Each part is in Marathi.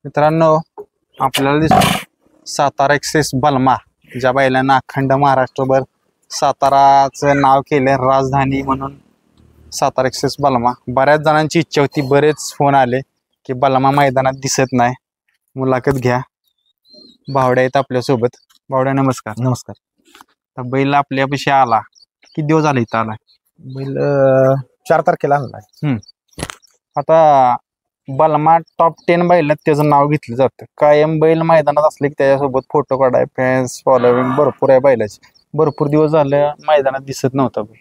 मित्रांनो, आपल्याला दिसतो सातारा एक्सेस बलमा, ज्या बैलांना अखंड महाराष्ट्रभर साताराचं नाव केले राजधानी म्हणून. सातारा एक्सेस बलमा, बऱ्याच जणांची इच्छा होती, बरेच फोन आले की बलमा मैदानात दिसत नाही, मुलाखत घ्या. भावड्या आहेत आपल्यासोबत. भावड्या, नमस्कार. नमस्कार. बैल आपल्यापाशी आला, किती दिवस झाले इथं आलाय? बैल 4 तारखेला आणलाय. आता बलमा टॉप 10 बैलात त्याचं नाव घेतलं जातं. कायम बैल मैदानात असले की त्याच्यासोबत फोटो काढाय, फॅन्स फॉलोविंग भरपूर आहे बैलाची. भरपूर दिवस झाले मैदानात दिसत नव्हता बैल.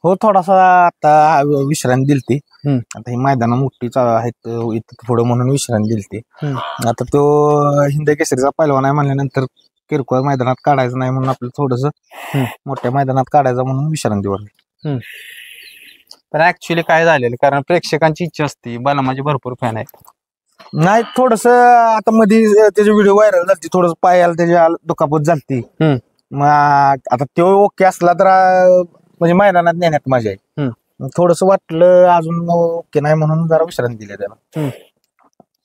हो, थोडासा आता विश्रांती दिलती. आता ही मैदान मोठीच आहेत इथं थोडं म्हणून विश्रांती दिलती. आता तो हिंद केसरीचा पहिलवान आहे म्हणल्यानंतर किरकोळ मैदानात काढायचं नाही म्हणून आपलं थोडस मोठ्या मैदानात काढायचं म्हणून विश्रांतीवर. पण ऍक्च्युली काय झालेलं, कारण प्रेक्षकांची इच्छा असते, बलमाचे भरपूर फॅन आहेत. नाही, थोडस आता मध्ये त्याचे व्हिडिओ व्हायरल झालती, थोडस पायाला त्याच्या दुखापत झालती. मग आता तो ओके असला तर म्हणजे मैदानात नेण्यात मजा आहे. थोडस वाटलं अजून ओके नाही म्हणून जरा विश्रांती दिली त्याला.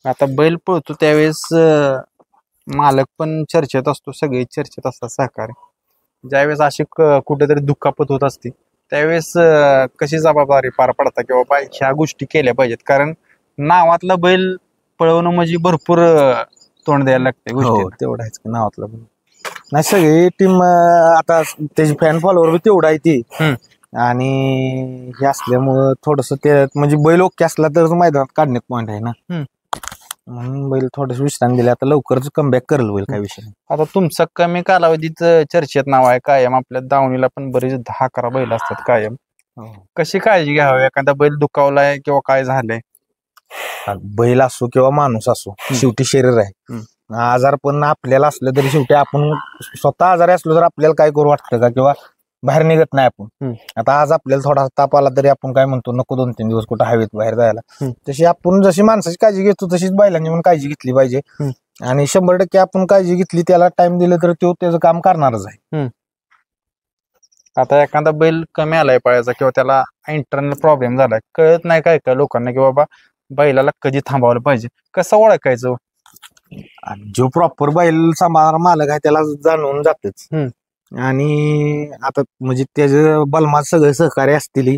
आता बैल पळतो त्यावेळेस मालक पण चर्चेत असतो, सगळे चर्चेत असतात सहकारी. ज्यावेळेस अशी कुठेतरी दुखापत होत असते त्यावेळेस कशी जबाबदारी पार पडता की बाबा ह्या गोष्टी केल्या पाहिजेत, कारण नावातला बैल पळवणं म्हणजे भरपूर तोंड द्यायला लागते गोष्टी. तेवढं आहेच की नावातला बैल. नाही, सगळी टीम आता त्याची फॅन फॉलोवर तेवढा आहे ती, आणि हे असल्यामुळं थोडस ते म्हणजे बैल ओके असला तर मैदानात काढण्यात पॉईंट आहे ना, म्हणून बैल थोडस विश्रांती दिली. आता लवकरच कमबॅक करेल बैल, काय विषय नाही. आता तुमचं कमी कालावधीत चर्चेत नाव आहे कायम. आपल्या दावणीला पण बरेच 10-11 बैल असतात कायम. कशी काळजी घ्यावी, एखादा बैल दुखावलाय किंवा काय झालंय? बैल असो किंवा माणूस असो, शेवटी शरीर आहे. आजार पण आपल्याला असलं तरी शेवटी आपण स्वतः आजारी असलो तर आपल्याला काय करू वाटतं का, किंवा बाहेर निघत नाही आपण. आता आज आपल्याला थोडा ताप आला तरी आपण काय म्हणतो, नको 2-3 दिवस कुठं हवेत बाहेर जायला. तशी आपण जशी माणसाची काळजी घेतो तशीच बैलांनी पण काळजी घेतली पाहिजे. आणि 100% आपण काळजी घेतली, त्याला टाइम दिलं तर तो त्याचं काम करणारच आहे. आता एखादा बैल कमी आलाय पायाचा किंवा त्याला इंटरनल प्रॉब्लेम झालाय, कळत नाही काय काय लोकांना की बाबा बैलाला कधी थांबवलं पाहिजे, कसं ओळखायचं? जो प्रॉपर बैल सांभाळणारा मालक आहे त्याला जाणवून जातच. आणि आता म्हणजे त्याचे बलमात सगळे सहकारी असतील,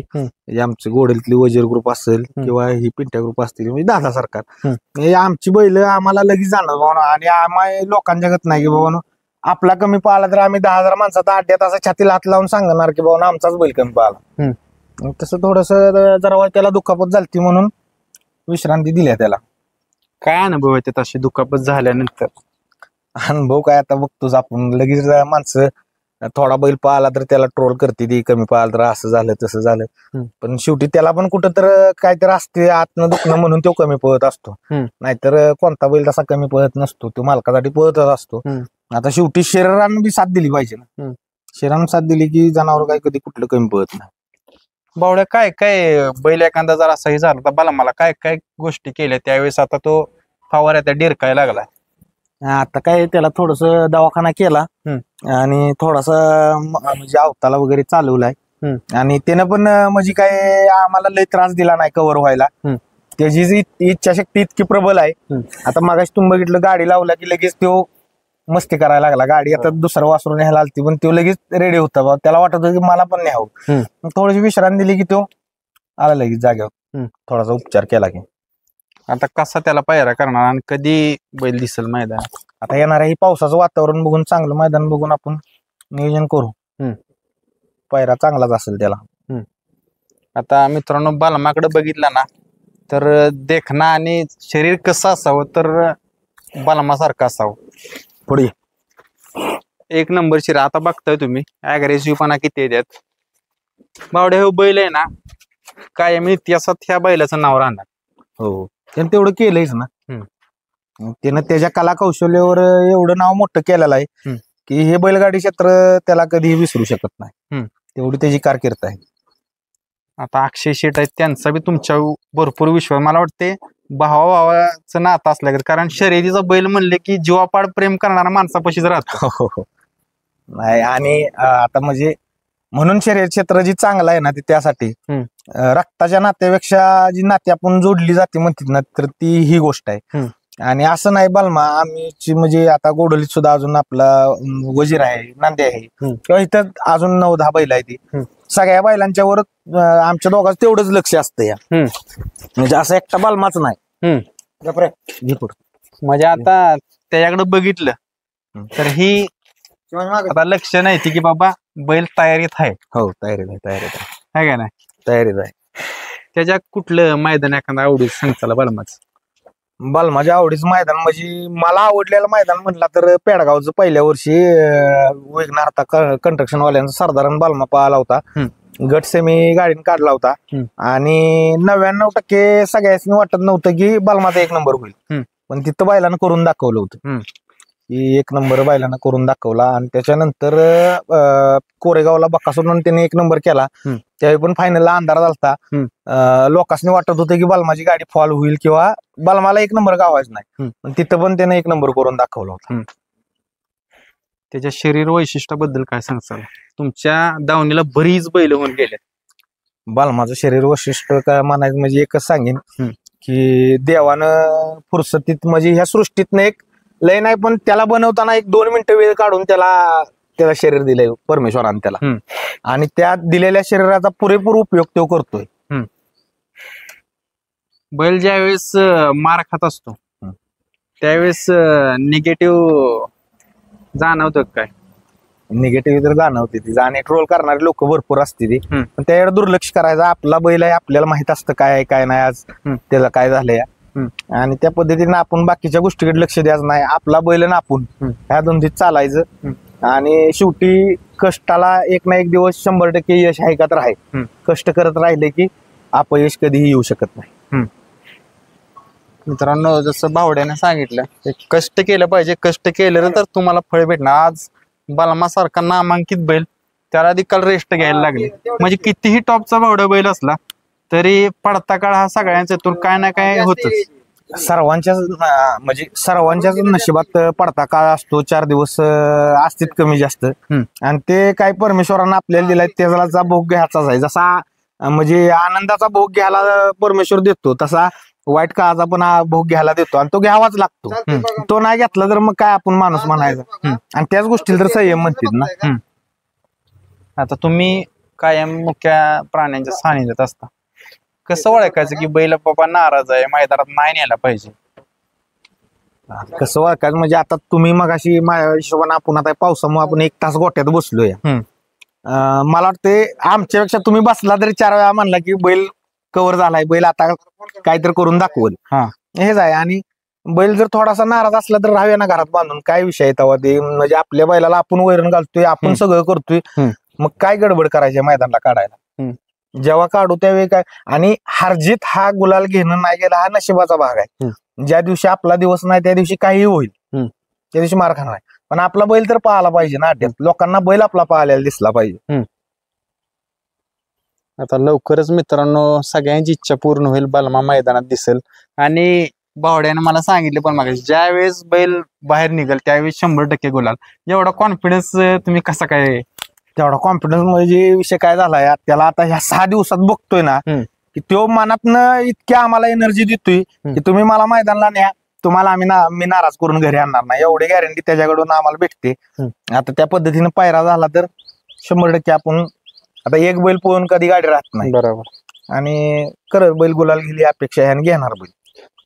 आमचे गोडेलतली वजीर ग्रुप असेल किंवा ही पिंट्या ग्रुप असतील, म्हणजे दादा सरकार, आमची बैल आम्हाला लगेच जाणार. आणि आम्ही लोकांच्या गत नाही की बाबा आपला कमी पाहिला तर आम्ही 10,000 माणसाचा अड्ड्यात असा छातीला हात लावून सांगणार की बाबा आमचाच बैल कमी पाहिला. तसं थोडस जरा त्याला दुखापत झालती म्हणून विश्रांती दिली त्याला. काय अनुभव येतात अशी दुखापत झाल्यानंतर? अनुभव काय, आता बघतोच आपण, लगेच माणसं थोडा बैल पाहिला तर त्याला ट्रोल करते, ती कमी पाहिला तर असं झालं तसं झालं. पण शेवटी त्याला पण कुठं तर काहीतरी असते आतनं दुखणं म्हणून तो कमी पळत असतो. नाहीतर कोणता बैल तसा कमी पळत नसतो, तो मालकासाठी पळतच असतो. आता शेवटी शरीरानं बी साथ दिली पाहिजे ना. शरीरानं साथ दिली की जनावर काय कधी कुठलं कमी पळत नाही. बावड्या, काय काय बैल एखादा जर असाही झाला तर मला काय काय गोष्टी केल्या त्यावेळेस? आता तो फवारा त्या डिरकायला लागलाय, आता काय त्याला थोडस दवाखाना केला आणि थोडासा म्हणजे अवताला वगैरे चालवलाय. आणि त्यानं पण म्हणजे काय आम्हाला लय त्रास दिला नाही कव्हर व्हायला. त्याची जी इच्छाशक्ती इतकी प्रबल आहे. आता मागाशी तुम्ही बघितलं, गाडी लावला की लगेच तो मस्ती करायला लागला. गाडी आता दुसरं वासरून न्यायला आलती पण तो लगेच रेडी होता, त्याला वाटत होतं की मला पण न्यावं. थोडीशी विश्रांती दिली की तो आला लगेच जागेवर, थोडासा उपचार केला की. आता कसा त्याला पायरा करणार आणि कधी बैल दिसेल मैदानात? आता येणार आहे पावसाचं वातावरण बघून, चांगलं मैदान बघून आपण नियोजन करू. पायरा चांगलाच असेल त्याला. आता मित्रांनो, बलमाकडे बघितलं ना तर देखणं आणि शरीर कसं असावं तर बलमासारखं असावं. पुढे 1 नंबर शिर. आता बघताय तुम्ही अग्रेसिव्हपणा किती येतात. बावड्या, हे बैल आहे ना कायम इतिहासात ह्या बैलाचं नाव राहणार. हो, त्यानं तेवढं केलंयच ना. त्यानं त्याच्या कला कौशल्यावर एवढं नाव मोठं केलेलं आहे की हे बैलगाडी क्षेत्र त्याला कधीही विसरू शकत नाही, तेवढी त्याची कारकीर्द आहे. आता अक्षय शेट आहेत, त्यांचा बी तुमच्या भरपूर विश्वास. मला वाटते भावाचं नातं असलं, कारण शर्यतीचा बैल म्हणले की जीवापाड प्रेम करणारा माणसापाशीच राहतो. नाही, आणि आता म्हणजे म्हणून शर्यत क्षेत्र जी चांगलं आहे ना ते त्यासाठी रक्ताच्या नात्यापेक्षा जी नाते आपण जोडली जाते म्हणतात ना, तर ती ही गोष्ट आहे. आणि असं नाही बलमा आम्ही म्हणजे आता गोडोलीत सुद्धा अजून आपला वजीर आहे, नांदे आहे किंवा इथं अजून 9-10 बैल आहे ती सगळ्या बैलांच्या वर आमच्या दोघांचं तेवढंच लक्ष असतं या म्हणजे असं एकटा बलमाच नाही. म्हणजे आता त्याच्याकडे बघितलं तर ही आता लक्ष नाही की बाबा बैल तयारीत आहे. हो तयारीत आहे का नाही? तयारीत आहे. त्याच्या कुठलं मैदान एखादा आवडीच सांगताला बलमाच? बलमाच्या आवडीचं मैदान म्हणजे मला आवडलेलं मैदान म्हणला तर पेडगावचं पहिल्या वर्षी वेगनार आता कंस्ट्रक्शन वाल्यांचा साधारण बलमा पाहिला होता. गट सेमी गाडीने काढला होता आणि 99% सगळ्यांनी वाटत नव्हतं की बलमाचा 1 नंबर होईल, पण तिथं बैलानं करून दाखवलं होतं की 1 नंबर बैलानं करून दाखवला. आणि त्याच्यानंतर कोरेगावला बकासूरनं त्याने 1 नंबर केला. त्यावेळी पण फायनलला अंधार झालता. लोकांनी वाटत होतं की बलमाची गाडी फॉल होईल किंवा बलमाला 1 नंबर गावायचं नाही, पण तिथं पण त्याने 1 नंबर करून दाखवला होता. त्याच्या शरीर वैशिष्ट्याबद्दल काय सांगताल? तुमच्या दावणीला बरीच बैल होऊन गेले. बलमाचं शरीर वैशिष्ट्य काय म्हणायचं म्हणजे एकच सांगेन की देवानं फुरसतीत म्हणजे ह्या सृष्टीतनं एक लय नाही पण त्याला बनवताना 1-2 मिनिटं वेळ काढून त्याला शरीर दिलंय परमेश्वरानं त्याला, आणि त्या दिलेल्या शरीराचा पुरेपूर उपयोग तो करतोय. बैल ज्यावेळेस मार खात असतो त्यावेळेस निगेटिव्ह जाणवतं काय? निगेटिव्ह तर जाणवते ती, आणि ट्रोल करणारे लोक भरपूर असते ती, पण त्याकडे दुर्लक्ष करायचं. आपला बैल आहे, आपल्याला माहित असतं काय आहे काय नाही, आज त्याला काय झालंय, आणि त्या पद्धतीने आपण बाकीच्या गोष्टीकडे लक्ष द्यायचं नाही. आपला बैल ना आपण ह्या धुंदीत चालायचं, आणि शेवटी कष्टाला एक ना एक दिवस 100% यश आहे का तर आहे. कष्ट करत राहिले की अपयश कधीही येऊ शकत नाही. मित्रांनो, जसं बावड्याने सांगितलं कष्ट केलं पाहिजे, कष्ट केलं तर तुम्हाला फळ भेटणार. आज बलमा सारखा नामांकित बैल त्याला देखील रेस्ट घ्यायला लागले. म्हणजे कितीही टॉपचा बावडा बैल असला तरी पडता काळ हा सगळ्यांचा येतो, काय ना काय होतच. सर्वांच्याच नशिबात पडता काळ असतो. 4 दिवस असतील कमी जास्त, आणि ते काय परमेश्वरानं आपल्याला दिलाय त्याचा भोग घ्यायचाच आहे. जसा म्हणजे आनंदाचा भोग घ्यायला परमेश्वर देतो, तसा वाईट काळाचा पण भोग घ्यायला देतो, आणि तो घ्यावाच लागतो. तो नाही घेतला तर मग काय आपण माणूस म्हणायचा, आणि त्याच गोष्टीला तर संयम म्हणतात ना. आता तुम्ही कायम मुख्य प्राण्यांच्या सानिध्यात असता, कसं ओळखायचं की बैल बाबा नाराज आहे, मैदानात नाही न्यायला पाहिजे? कसं ओळखायचं म्हणजे आता तुम्ही मगाशी माझ्या हिशोबाने आपण आता पावसामुळे आपण 1 तास गोट्यात बसलोय. मला वाटते आमच्यापेक्षा तुम्ही बसला तरी 4 वेळा म्हणला की बैल कव्हर झालाय, बैल आता काहीतरी करून दाखवल, हेच आहे. आणि बैल जर थोडासा नाराज असला तर राहूया ना घरात बांधून, काय विषय आहे तेव्हा. ते म्हणजे आपल्या बैलाला आपण वैरण घालतोय, आपण सगळं करतोय, मग काय गडबड करायची मैदानाला काढायला. जेव्हा काढू त्यावेळी काय, आणि हारजीत हा गुलाल घेणं नाही गेला हा नशिबाचा भाग आहे. ज्या दिवशी आपला दिवस नाही त्या दिवशी काही होईल, त्या दिवशी मार खाणार आहे, पण आपला बैल तर पाहायला पाहिजे ना अड्ड्यात. लोकांना बैल आपला पाहायला दिसला पाहिजे. आता लवकरच मित्रांनो सगळ्यांची इच्छा पूर्ण होईल, बलमा मैदानात दिसेल. आणि बावड्याने मला सांगितले पण मग ज्या वेळेस बैल बाहेर निघेल त्यावेळेस 100% गुलाल. एवढा कॉन्फिडन्स तुम्ही कसा काय? तेवढा कॉन्फिडन्स म्हणजे विषय काय झालाय, त्याला आता ह्या 6 दिवसात बघतोय ना की तो मनातनं इतक्या आम्हाला एनर्जी देतोय की तुम्ही मला मैदानाला न्या, तुम्हाला मी नाराज करून घरी आणणार नाही, एवढी गॅरंटी त्याच्याकडून आम्हाला भेटते. आता त्या पद्धतीने पायरा झाला तर 100% आपण आता एक बैल पळून कधी गाडी राहत नाही. बरोबर. आणि करत बैल गुलाल गेली अपेक्षा आहे, आणि घेणार बैल.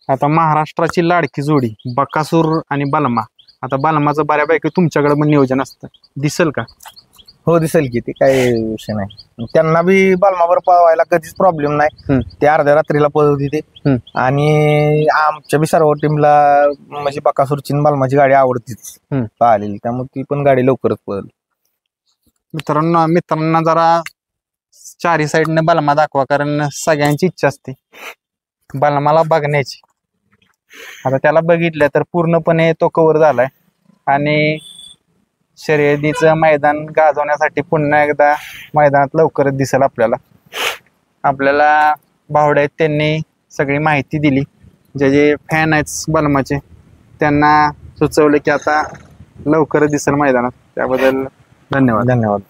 आता महाराष्ट्राची लाडकी जोडी बकासूर आणि बलमा, आता बलमाचं बऱ्यापैकी तुमच्याकडे पण नियोजन असतं, दिसेल का? हो दिसेल की, ते काही विषय नाही. त्यांना बी बलमावर पळवायला कधीच प्रॉब्लेम नाही. ते अर्ध्या रात्रीला पळवते ते, आणि आमच्या बी सर्व टीमला म्हणजे बकासूरची बलमाची गाडी आवडतीच पाहिलेली, त्यामुळे ती पण गाडी लवकरच पळेल. मित्रांना जरा 4ही साईडने बलमा दाखवा, कारण सगळ्यांची इच्छा असते बलमाला बघण्याची. आता त्याला बघितलं तर पूर्णपणे तो कव्हर झालाय, आणि शर्यतीचं मैदान गाजवण्यासाठी पुन्हा एकदा मैदानात लवकरच दिसेल आपल्याला. बावड्या आहेत त्यांनी सगळी माहिती दिली, जे फॅन आहेत बलमाचे त्यांना सुचवलं की आता लवकरच दिसेल मैदानात. त्याबद्दल धन्यवाद.